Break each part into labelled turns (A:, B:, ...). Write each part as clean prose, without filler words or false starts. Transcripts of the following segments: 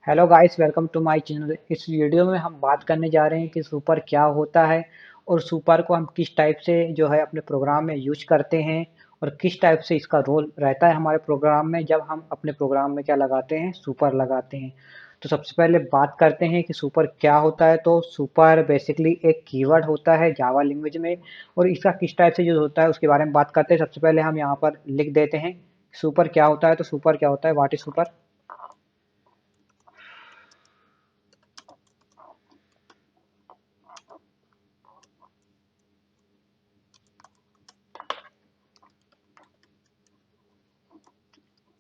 A: Hello guys, welcome to my channel. इस video में हम बात करने जा रहे हैं कि सुपर क्या होता है और सुपर को हम किस टाइप से जो है अपने प्रोग्राम में यूज करते हैं और किस टाइप से इसका रोल रहता है हमारे प्रोग्राम में जब हम अपने प्रोग्राम में क्या लगाते हैं, सुपर लगाते हैं। तो सबसे पहले बात करते हैं कि सुपर क्या होता है। तो सुपर बेसिकली एक कीवर्ड होता है जावा लैंग्वेज में और इसका किस टाइप से यूज होता है उसके बारे में बात करते हैं। सबसे पहले हम यहाँ पर लिख देते हैं सुपर क्या होता है। तो सुपर क्या होता है, what is super.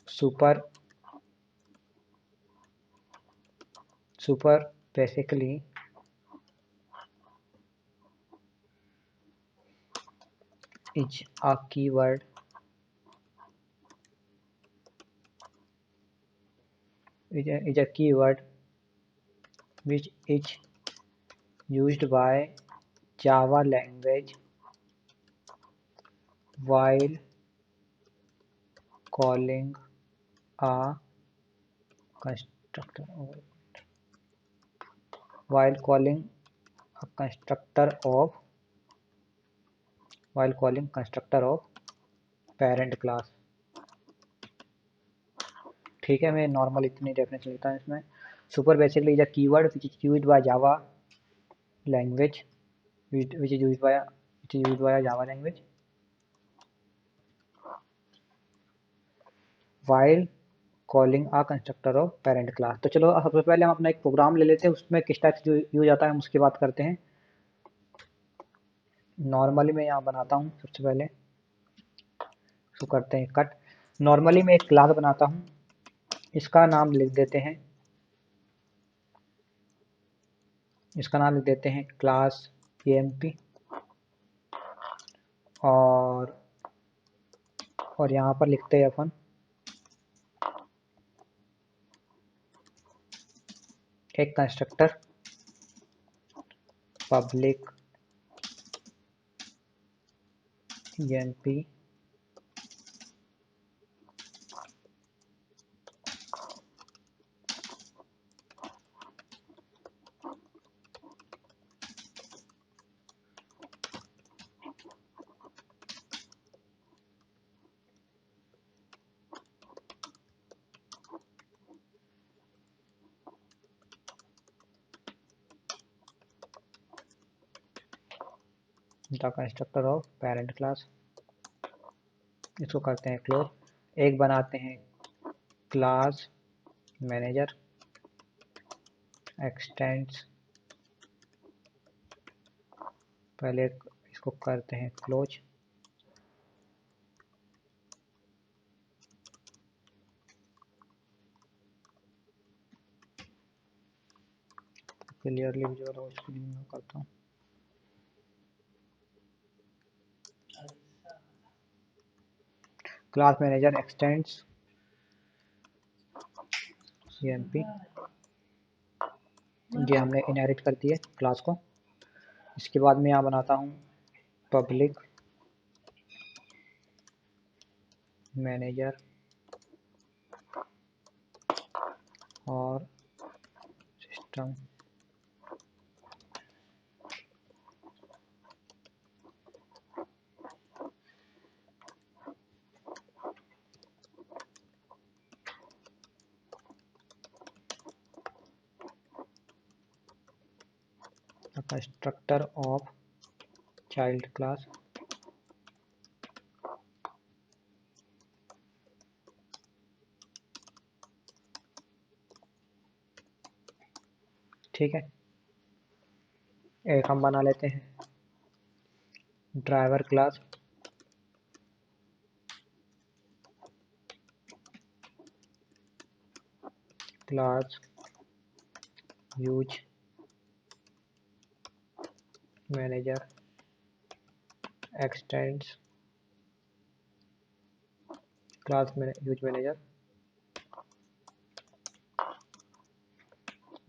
A: Super Super basically is a keyword is a keyword which is used by Java language while calling a constructor while calling a constructor of while calling constructor of parent class। ठीक है, मैं normal इतनी definition लेता हूँ इसमें। Super basically is a keyword which is used by Java language which is used by a Java language while calling a constructor of parent class. तो चलो सबसे पहले हम अपना एक प्रोग्राम ले लेते हैं, उसमें किस टाइप से यूज आता है हम उसकी बात करते हैं। नॉर्मली मैं यहाँ बनाता हूँ सबसे पहले, इसको करते हैं कट। नॉर्मली मैं एक क्लास बनाता हूँ, इसका नाम लिख देते हैं क्लास emp। और यहाँ पर लिखते हैं अपन एक constructor public emp the constructor of parent class. इसको करते हैं क्लोज। एक बनाते हैं क्लास मैनेजर एक्सटेंड्स, पहले इसको करते हैं क्लोज। क्लियरली विजुअल हो इसके लिए मैं करता हूँ क्लास मैनेजर एक्सटेंड्स emp। ये हमने इनहेरिट कर दिए क्लास को। इसके बाद मैं यहाँ बनाता हूँ पब्लिक मैनेजर और system constructor of child class. ठीक है, एक हम बना लेते हैं driver class class use manager x tends class में यूज मैनेजर।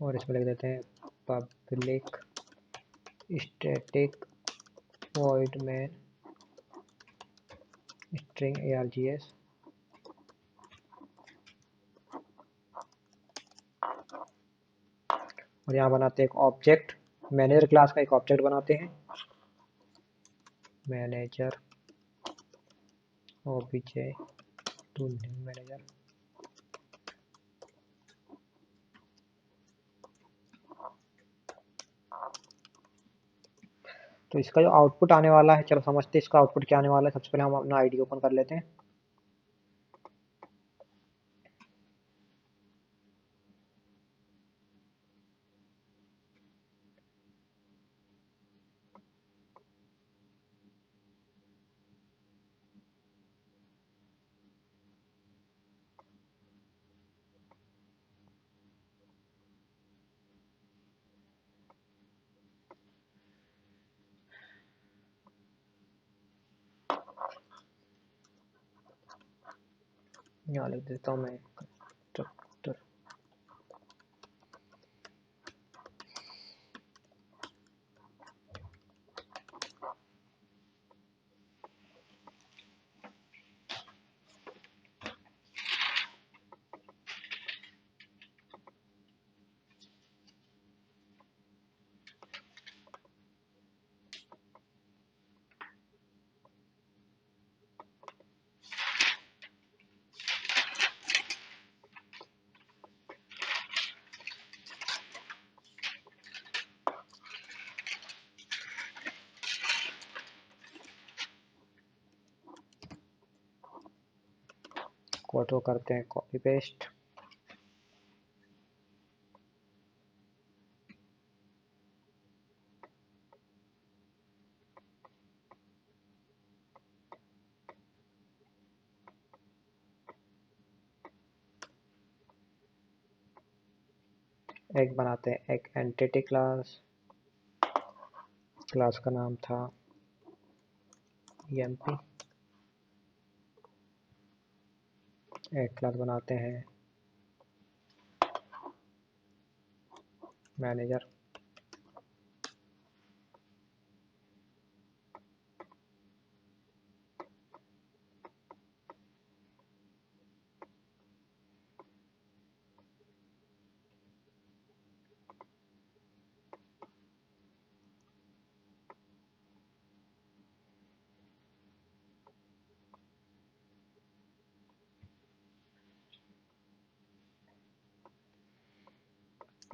A: और इसमें लिख देते हैं public static void main string args। और यहाँ बनाते हैं एक ऑब्जेक्ट, मैनेजर क्लास का एक ऑब्जेक्ट बनाते हैं, manager OBJ two new manager. तो इसका जो आउटपुट आने वाला है, चलो समझते हैं इसका आउटपुट क्या आने वाला है। सबसे पहले हम अपना आईडी ओपन कर लेते हैं। यहाँ लिख देता हूँ मैं कंस्ट्रक्टर। कोड को करते हैं कॉपी पेस्ट। एक बनाते हैं एक एंटिटी क्लास, क्लास का नाम था emp। एक क्लास बनाते हैं मैनेजर।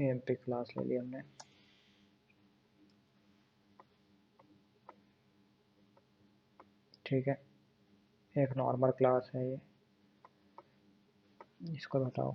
A: emp क्लास ले लिया हमने। ठीक है, एक नॉर्मल क्लास है ये, इसको बताओ।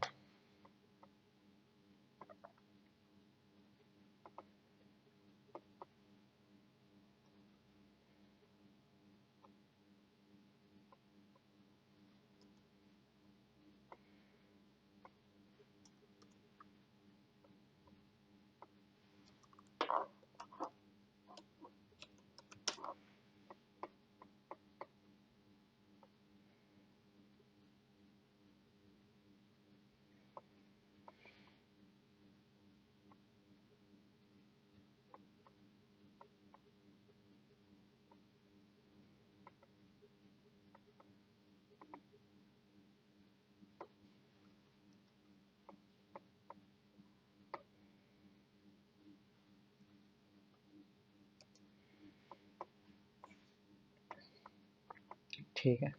A: ठीक है,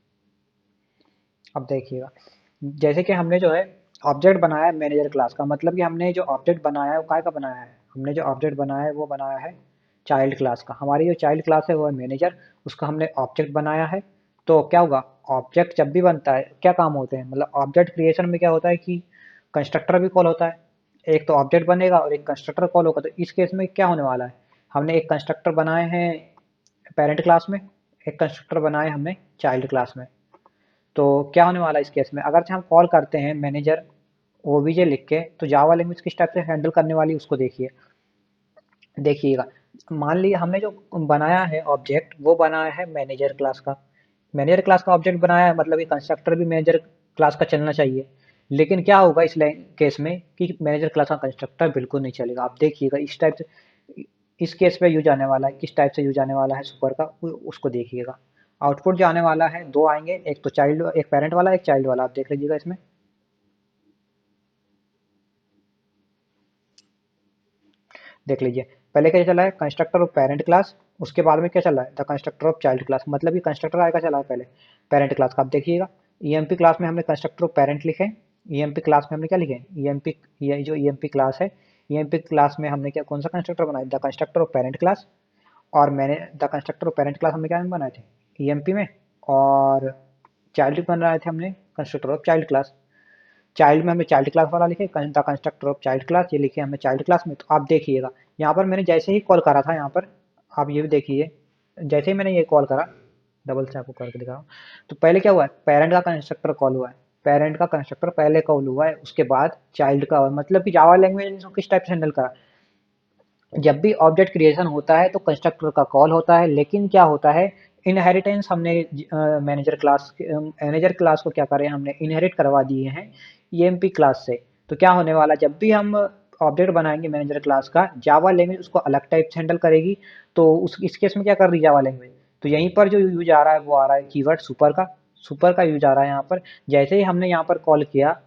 A: अब देखिएगा, जैसे कि हमने जो है ऑब्जेक्ट बनाया है मैनेजर क्लास का, मतलब कि हमने जो ऑब्जेक्ट बनाया है वो काय का बनाया है, हमने जो ऑब्जेक्ट बनाया है वो बनाया है चाइल्ड क्लास का। हमारी जो चाइल्ड क्लास है वो है मैनेजर, उसका हमने ऑब्जेक्ट बनाया है। तो क्या होगा, ऑब्जेक्ट जब भी बनता है क्या काम होते हैं, मतलब ऑब्जेक्ट क्रिएशन में क्या होता है कि कंस्ट्रक्टर भी कॉल होता है। एक तो ऑब्जेक्ट बनेगा और एक कंस्ट्रक्टर कॉल होगा। तो इस केस में क्या होने वाला है, हमने एक कंस्ट्रक्टर बनाए हैं पेरेंट क्लास में, एक कंस्ट्रक्टर बनाए हमने चाइल्ड क्लास में। तो क्या होने वाला है इस केस में, अगर हम कॉल करते हैं मैनेजर ओबीजे लिख के, तो जावा लैंग्वेज किस टाइप से हैंडल करने वाली उसको देखिए। देखिएगा, मान लिया हमने जो बनाया है ऑब्जेक्ट वो बनाया है मैनेजर क्लास का। मैनेजर क्लास का ऑब्जेक्ट बनाया है, मतलब ये कंस्ट्रक्टर भी मैनेजर क्लास का चलना चाहिए। लेकिन क्या होगा इस केस में कि मैनेजर क्लास का कंस्ट्रक्टर बिल्कुल नहीं चलेगा। आप देखिएगा इस टाइप से, इस केस पे यूज आने वाला है, किस टाइप से यूज आने वाला है सुपर का, उसको देखिएगा। आउटपुट जो आने वाला है दो आएंगे, एक तो चाइल्ड, एक पेरेंट वाला एक चाइल्ड वाला, आप देख लीजिएगा इसमें। देख लीजिए, पहले क्या चला है, कंस्ट्रक्टर ऑफ पेरेंट क्लास, उसके बाद में क्या चला है, the constructor of child class, मतलब कि कंस्ट्रक्टर आएगा चला है पहले पेरेंट क्लास का। आप देखिएगा ईएमपी क्लास में हमने कंस्ट्रक्टर ऑफ पेरेंट लिखे, ईएमपी क्लास में हमने क्या लिखे, ईएमपी, ये जो ईएमपी क्लास है, ईएमपी क्लास में हमने क्या कौन सा कंस्ट्रक्टर बनाया, the constructor of parent class, और मैंने the constructor of parent class हमने क्या में बनाए थे, ईएमपी में, और चाइल्ड बनाए थे हमने constructor of child class. Child में हमने चाइल्ड क्लास वाला लिखे, the constructor of child class, ये लिखे हमने चाइल्ड क्लास में। तो आप देखिएगा यहाँ पर मैंने जैसे ही कॉल करा था, यहाँ पर आप ये भी देखिए, जैसे ही मैंने ये कॉल करा, डबल से आपको करके दिखा रहा हूँ, तो पहले क्या हुआ है, पेरेंट का कंस्ट्रक्टर कॉल हुआ है, पेरेंट का कंस्ट्रक्टर पहले कॉल हुआ है, उसके बाद चाइल्ड का हुआ, मतलब कि जावा लैंग्वेज ने इसको किस टाइप से हैंडल करा, जब भी ऑब्जेक्ट क्रिएशन होता है तो कंस्ट्रक्टर का कॉल होता है, लेकिन क्या होता है, इनहेरिटेंस हमने मैनेजर क्लास को क्या करें, हमने इनहेरिट करवा दिए हैं ईएमपी क्लास से। तो क्या होने वाला, जब भी हम ऑब्जेक्ट बनाएंगे मैनेजर क्लास का, जावा लैंग्वेज उसको अलग टाइप से हैंडल करेगी। तो उस इस केस में क्या कर रही जावा लैंग्वेज, तो यहीं पर जो यूज आ रहा है वो आ रहा है कीवर्ड सुपर का, सुपर का यूज आ रहा है यहाँ पर। जैसे ही हमने यहाँ पर कॉल किया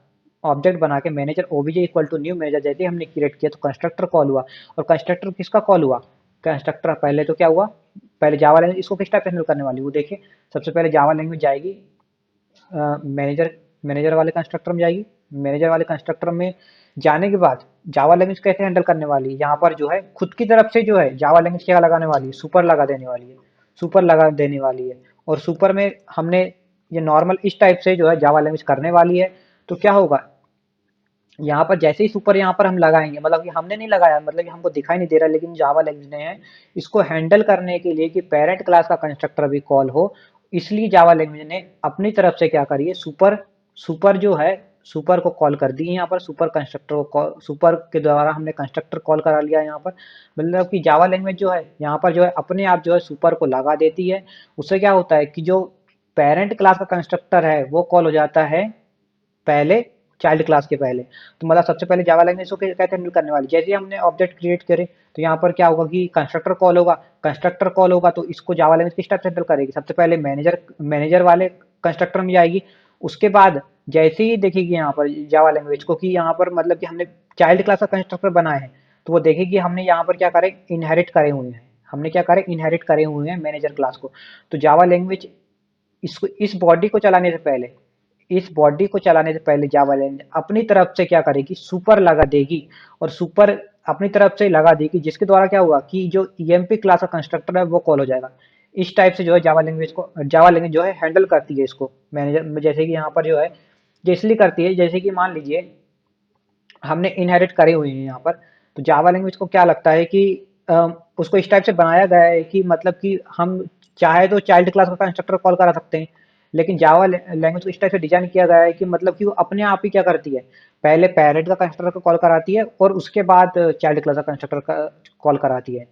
A: ऑब्जेक्ट बना के manager OBJ equal to new manager, जैसे ही हमने क्रिएट किया तो कंस्ट्रक्टर कॉल हुआ, और कंस्ट्रक्टर किसका कॉल हुआ, कंस्ट्रक्टर पहले तो क्या हुआ, पहले जावा लैंग्वेज इसको किस टाइप से हैंडल करने वाली वो देखिए। सबसे पहले जावा लैंग्वेज जाएगी मैनेजर मैनेजर वाले कंस्ट्रक्टर में जाएगी, मैनेजर वाले कंस्ट्रक्टर में जाने के बाद जावा लैंग्वेज कैसे हैंडल करने वाली है, यहाँ पर जो है खुद की तरफ से जो है जावा लैंग्वेज क्या लगाने वाली है, सुपर लगा देने वाली है, सुपर लगा देने वाली है। और सुपर में हमने ये नॉर्मल इस टाइप से जो है जावा लैंग्वेज करने वाली है। तो क्या होगा, यहाँ पर जैसे ही सुपर यहाँ पर हम लगाएंगे, मतलब कि हमने नहीं लगाया, मतलब कि हमको दिखाई नहीं दे रहा, लेकिन जावा लैंग्वेज ने है इसको हैंडल करने के लिए कि पेरेंट क्लास का कंस्ट्रक्टर भी कॉल हो, इसलिए जावा लैंग्वेज ने अपनी तरफ से क्या करी है, सुपर, सुपर जो है सुपर को कॉल कर दी है यहाँ पर, सुपर कंस्ट्रक्टर को सुपर के द्वारा हमने कंस्ट्रक्टर कॉल करा लिया यहाँ पर। मतलब कि जावा लैंग्वेज जो है यहाँ पर जो है अपने आप जो है सुपर को लगा देती है। उससे क्या होता है कि जो पेरेंट क्लास का कंस्ट्रक्टर है वो कॉल हो जाता है पहले, चाइल्ड क्लास के पहले। तो मतलब सबसे पहले जावा लैंग्वेज को कैसे हैंडल करने वाली, जैसे ही हमने ऑब्जेक्ट क्रिएट करे तो यहाँ पर क्या होगा कि कंस्ट्रक्टर कॉल होगा, कंस्ट्रक्टर कॉल होगा तो इसको जावा लैंग्वेज किस टाइप से हैंडल करेगी, सबसे पहले मैनेजर मैनेजर वाले कंस्ट्रक्टर में जाएगी। उसके बाद जैसे ही देखेगी यहाँ पर जावा लैंग्वेज को कि यहाँ पर मतलब कि हमने चाइल्ड क्लास का कंस्ट्रक्टर बनाए हैं, तो वो देखेगी हमने यहाँ पर क्या करे, इनहेरिट करे हुए हैं, हमने क्या करे, इनहेरिट करे हुए हैं मैनेजर क्लास को। तो जावा लैंग्वेज इसको इस बॉडी को चलाने से पहले, इस बॉडी को चलाने से पहले जावा लैंग्वेज अपनी तरफ से क्या करेगी, सुपर लगा देगी, और सुपर अपनी तरफ से लगा देगी जिसके द्वारा क्या हुआ कि जो ईएमपी क्लास का कंस्ट्रक्टर है वो कॉल हो जाएगा। इस टाइप से जो है जावा लैंग्वेज को, जावा लैंग्वेज जो है हैंडल करती है इसको मैनेजर, जैसे कि यहाँ पर जो है ये इसलिए करती है, जैसे कि मान लीजिए हमने इनहेरिट करे हुए हैं यहाँ पर, तो जावा लैंग्वेज को क्या लगता है कि उसको इस टाइप से बनाया गया है कि मतलब कि हम चाहे तो चाइल्ड क्लास का कंस्ट्रक्टर कॉल करा सकते हैं, लेकिन जावा लैंग्वेज को इस टाइप से डिजाइन किया गया है कि मतलब कि वो अपने आप ही क्या करती है, पहले पेरेंट का कंस्ट्रक्टर को कॉल कराती है और उसके बाद चाइल्ड क्लास का कंस्ट्रक्टर का कॉल कराती है।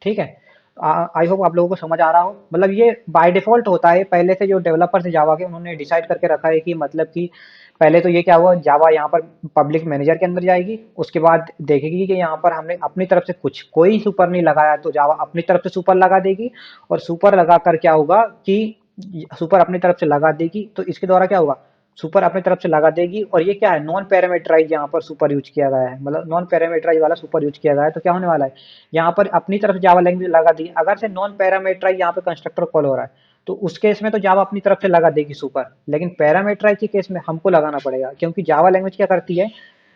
A: ठीक है, आई होप आप लोगों को समझ आ रहा हो। मतलब ये बाय डिफॉल्ट होता है, पहले से जो डेवलपर्स जावा के उन्होंने डिसाइड करके रखा है कि मतलब कि पहले तो ये क्या हुआ, जावा यहाँ पर पब्लिक मैनेजर के अंदर जाएगी, उसके बाद देखेगी कि यहाँ पर हमने अपनी तरफ से कुछ कोई सुपर नहीं लगाया, तो जावा अपनी तरफ से सुपर लगा देगी, और सुपर लगा कर क्या होगा कि सुपर अपनी तरफ से लगा देगी, तो इसके द्वारा क्या होगा, सुपर अपनी तरफ से लगा देगी। और ये क्या है, नॉन पैरामीटराइज यहाँ पर सुपर यूज किया गया है, मतलब नॉन पैरामीटराइज वाला सुपर यूज किया गया है। तो क्या होने वाला है, यहाँ पर अपनी तरफ जावा लैंग्वेज लगा दी, अगर से नॉन पैरामीटराइज यहाँ पे कंस्ट्रक्टर कॉल हो रहा है तो उस केस में तो जावा अपनी तरफ से लगा देगी सुपर, लेकिन पैरामीटराइज के केस में हमको लगाना पड़ेगा, क्योंकि जावा लैंग्वेज क्या करती है,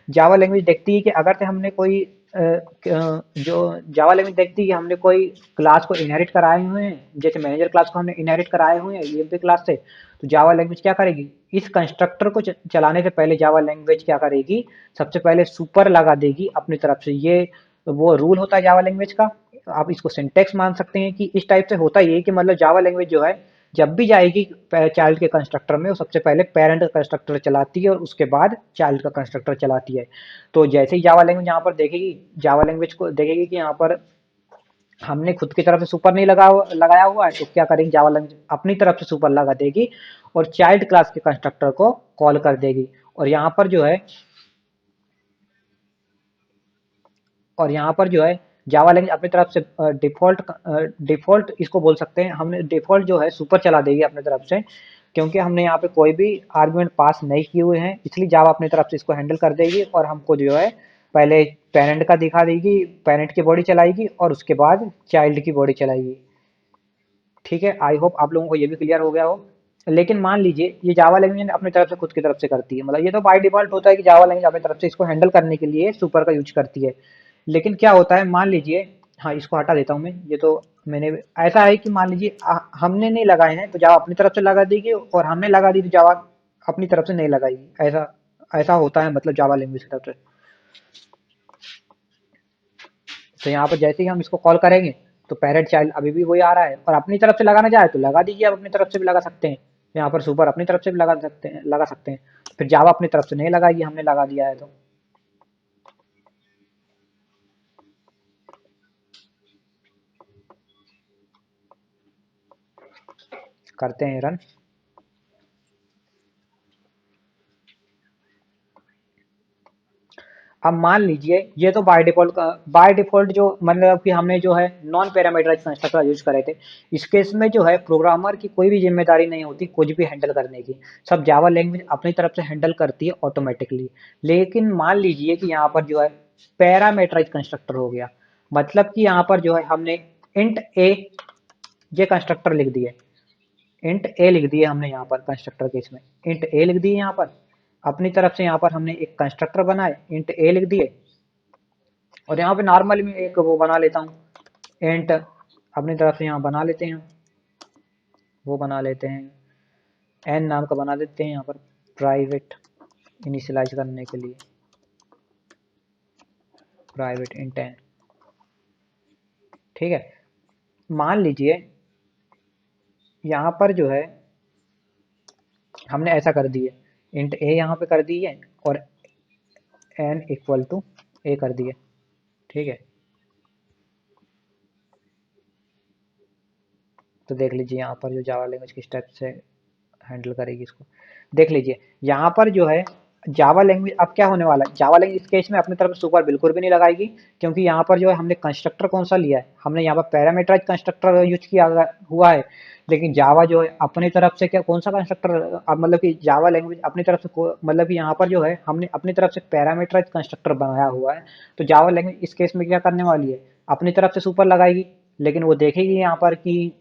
A: जावा लैंग्वेज देखती है कि अगर से हमने कोई जो जावा लैंग्वेज देखती है कि हमने कोई क्लास को इनहेरिट कराए हुए हैं, जैसे मैनेजर क्लास को हमने इनहेरिट कराए हुए हैं ईएमपी क्लास से, तो जावा लैंग्वेज क्या करेगी, इस कंस्ट्रक्टर को चलाने से पहले जावा लैंग्वेज क्या करेगी, सबसे पहले सुपर लगा देगी अपनी तरफ से। ये वो रूल होता है जावा लैंग्वेज का, आप इसको सिंटेक्स मान सकते हैं कि इस टाइप से होता ही है कि मतलब जावा लैंग्वेज जो है जब भी जाएगी चाइल्ड के कंस्ट्रक्टर में, वो सबसे पहले पेरेंट का कंस्ट्रक्टर चलाती है और उसके बाद चाइल्ड का कंस्ट्रक्टर चलाती है। तो जैसे ही जावा लैंग्वेज यहाँ पर देखेगी, जावा लैंग्वेज को देखेगी कि यहाँ पर हमने खुद की तरफ से सुपर नहीं लगाया हुआ है, तो क्या करेगी, जावा लैंग्वेज अपनी तरफ से सुपर लगा देगी और चाइल्ड क्लास के कंस्ट्रक्टर को कॉल कर देगी। और यहाँ पर जो है और यहाँ पर जो है जावा लैंग्वेज अपनी तरफ से डिफॉल्ट इसको बोल सकते हैं, हमने डिफॉल्ट जो है सुपर चला देगी अपनी तरफ से, क्योंकि हमने यहाँ पे कोई भी आर्गुमेंट पास नहीं किए हुए हैं, इसलिए जावा अपनी तरफ से इसको हैंडल कर देगी और हमको जो है पहले पेरेंट का दिखा देगी, पेरेंट की बॉडी चलाएगी और उसके बाद चाइल्ड की बॉडी चलाएगी। ठीक है, आई होप आप लोगों को ये भी क्लियर हो गया हो। लेकिन मान लीजिए ये जावा लैंग्वेज अपनी तरफ से खुद की तरफ से करती है, मतलब ये तो बाय डिफॉल्ट होता है कि जावा लैंग्वेज अपनी तरफ से इसको हैंडल करने के लिए सुपर का यूज करती है। लेकिन क्या होता है, मान लीजिए, हाँ इसको हटा देता हूँ मैं, ये तो मैंने, ऐसा है कि मान लीजिए हमने नहीं लगाए हैं तो जावा अपनी तरफ से लगा देगी, और हमने लगा दी तो जावा अपनी तरफ से नहीं लगाएगी। ऐसा ऐसा होता है, मतलब जावा लैंग्वेज की तरफ से। तो यहाँ पर जैसे ही हम इसको कॉल करेंगे तो पेरेंट चाइल्ड अभी भी वही आ रहा है, और अपनी तरफ से लगाना चाहे तो लगा दीजिए, आप अपनी तरफ से भी लगा सकते हैं। यहाँ पर सुपर अपनी तरफ से भी लगा सकते हैं। फिर जावा अपनी तरफ से नहीं लगाएगी, हमने लगा दिया है तो। करते हैं रन। अब मान लीजिए ये तो बाय डिफॉल्ट जो मतलब कि हमने जो है नॉन पैरामीटराइज्ड कंस्ट्रक्टर यूज करे थे। इस केस में जो है प्रोग्रामर की कोई भी जिम्मेदारी नहीं होती कुछ भी हैंडल करने की, सब जावा लैंग्वेज अपनी तरफ से हैंडल करती है ऑटोमेटिकली। लेकिन मान लीजिए कि यहाँ पर जो है पैरामीटराइज्ड कंस्ट्रक्टर हो गया, मतलब कि यहाँ पर जो है हमने इंट ए ये कंस्ट्रक्टर लिख दिए, इंट ए लिख दिए हमने यहाँ पर कंस्ट्रक्टर के इसमें, इंट ए लिख दिए यहाँ पर। अपनी तरफ से यहाँ पर हमने एक कंस्ट्रक्टर बनाए, इंट ए लिख दिए। और यहाँ पे नॉर्मल में एक वो बना लेता हूँ इंट, अपनी तरफ से यहाँ बना लेते हैं, वो बना लेते हैं एन नाम का बना देते हैं यहाँ पर, प्राइवेट इनिशियलाइज करने के लिए, प्राइवेट इंट एन। ठीक है, मान लीजिए यहाँ पर जो है हमने ऐसा कर दिए, इंट ए यहाँ पे कर दी है और एन इक्वल टू ए कर दिए। ठीक है, तो देख लीजिए यहाँ पर जो जावा लैंग्वेज किस टाइप से हैंडल करेगी इसको। देख लीजिए यहाँ पर जो है जावा लैंग्वेज अब क्या होने वाला है, जावा लैंग्वेज इस केस में अपनी तरफ से सुपर बिल्कुल भी नहीं लगाएगी, क्योंकि यहाँ पर जो है हमने कंस्ट्रक्टर कौन सा लिया है, हमने यहाँ पर पैरामीटराइज कंस्ट्रक्टर यूज किया हुआ है। लेकिन जावा जो है अपनी तरफ से क्या कौन सा कंस्ट्रक्टर, अब मतलब कि जावा लैंग्वेज अपनी तरफ से मतलब कि यहाँ पर जो है हमने अपनी तरफ से पैरामीटराइज कंस्ट्रक्टर बनाया हुआ है। तो जावा लैंग्वेज इस केस में क्या करने वाली है, अपनी तरफ से सुपर लगाएगी। लेकिन वो देखेगी यहाँ पर कि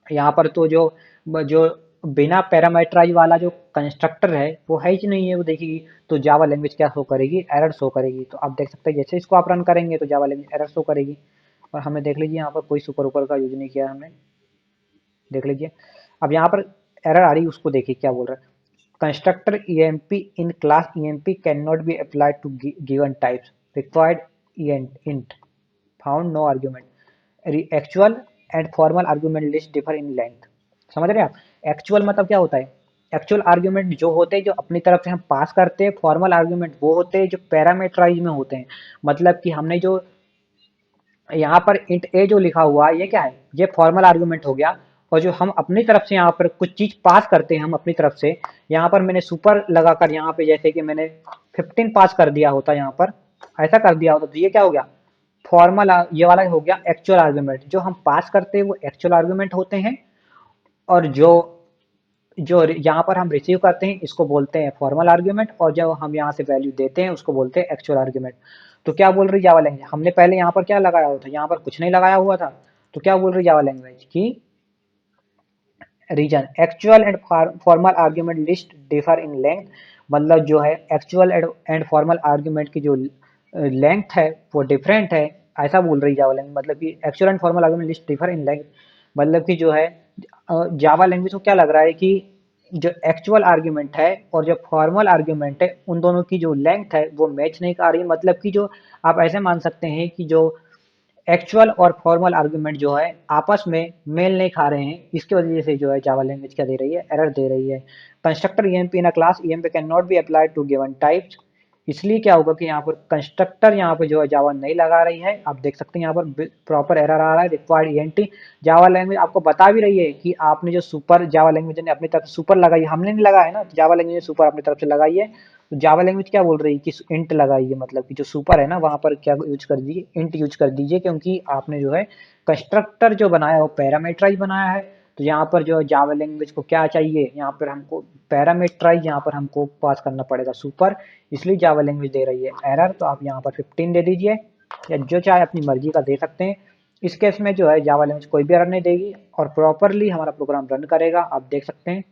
A: यहाँ पर तो जो जो बिना पैरामीटराइज वाला जो कंस्ट्रक्टर है वो है ही नहीं है, वो देखेगी तो जावा लैंग्वेज क्या शो करेगी, एरर शो करेगी। तो आप देख सकते हैं जैसे इसको आप रन करेंगे तो जावा लैंग्वेज एरर शो करेगी। और हमें देख लीजिए यहाँ पर कोई सुपर ऊपर का यूज नहीं किया हमने, देख लीजिए। अब यहाँ पर एरर आ रही है, उसको देखिए क्या बोल रहा है, constructor EMP in class EMP can not be applied to given types required int found no argument actual and formal argument list differ in length. समझ रहे हैं आप, एक्चुअल मतलब क्या होता है, एक्चुअल आर्ग्यूमेंट जो होते हैं जो अपनी तरफ से हम पास करते हैं, फॉर्मल आर्ग्यूमेंट वो होते हैं जो पैरामीटराइज में होते हैं। मतलब कि हमने जो यहाँ पर इंट ए जो लिखा हुआ है ये क्या है, ये फॉर्मल आर्गुमेंट हो गया। और जो हम अपनी तरफ से यहाँ पर कुछ चीज पास करते हैं हम अपनी तरफ से, यहाँ पर मैंने सुपर लगाकर यहाँ पे जैसे कि मैंने 15 पास कर दिया होता, यहाँ पर ऐसा कर दिया होता, तो ये क्या हो गया, फॉर्मल, ये वाला हो गया एक्चुअल आर्गुमेंट। जो हम पास करते हैं वो एक्चुअल आर्गुमेंट होते हैं, और जो जो यहाँ पर हम रिसीव करते हैं इसको बोलते हैं फॉर्मल आर्ग्यूमेंट, और जब हम यहाँ से वैल्यू देते हैं उसको बोलते हैं एक्चुअल आर्ग्यूमेंट। तो क्या बोल रही जावा लैंग्वेज, हमने पहले यहाँ पर क्या लगाया हुआ था, यहाँ पर कुछ नहीं लगाया हुआ था। तो क्या बोल रही जावा लैंग्वेज की reason actual and formal argument list differ in length, मतलब जो है एक्चुअल एंड फॉर्मल आर्ग्यूमेंट की जो लेंथ है वो डिफरेंट है, ऐसा बोल रही जावा लैंग्वेज। मतलब कि actual and formal argument list differ in length, मतलब कि जो है जावा लैंग्वेज को क्या लग रहा है कि जो एक्चुअल आर्ग्यूमेंट है और जो फॉर्मल आर्ग्यूमेंट है उन दोनों की जो लेंथ है वो मैच नहीं कर रही। मतलब कि जो आप ऐसे मान सकते हैं कि जो एक्चुअल और फॉर्मल आर्गुमेंट जो है आपस में मेल नहीं खा रहे हैं, इसकी वजह से जो है जावा लैंग्वेज क्या दे रही है, एरर दे रही है। Constructor EMP in a class EMP can not be applied to given types, इसलिए क्या होगा कि यहाँ पर कंस्ट्रक्टर यहाँ पर जो है जावा नहीं लगा रही है। आप देख सकते हैं यहाँ पर प्रॉपर एरर आ रहा है, रिक्वायर्ड ईएनटी। जावा लैंग्वेज आपको बता भी रही है कि आपने जो सुपर, जावा लैंग्वेज ने अपनी तरफ से सुपर लगाई, हमने नहीं लगाया है ना, जावा लैंग्वेज ने सुपर अपनी तरफ से लगाई है। तो जावा लैंग्वेज क्या बोल रही है कि इंट लगाइए, मतलब कि जो सुपर है ना वहां पर क्या यूज कर दीजिए, इंट यूज कर दीजिए, क्योंकि आपने जो है कंस्ट्रक्टर जो बनाया है वो पैरामीटराइज बनाया है। तो यहाँ पर जो जावा लैंग्वेज को क्या चाहिए, यहाँ पर हमको पैरामीटराइज यहाँ पर हमको पास करना पड़ेगा सुपर, इसलिए जावा लैंग्वेज दे रही है एरर। तो आप यहाँ पर 15 दे दीजिए या जो चाहे अपनी मर्जी का दे सकते हैं। इस केस में जो है जावा लैंग्वेज कोई भी एरर नहीं देगी और प्रॉपरली हमारा प्रोग्राम रन करेगा, आप देख सकते हैं।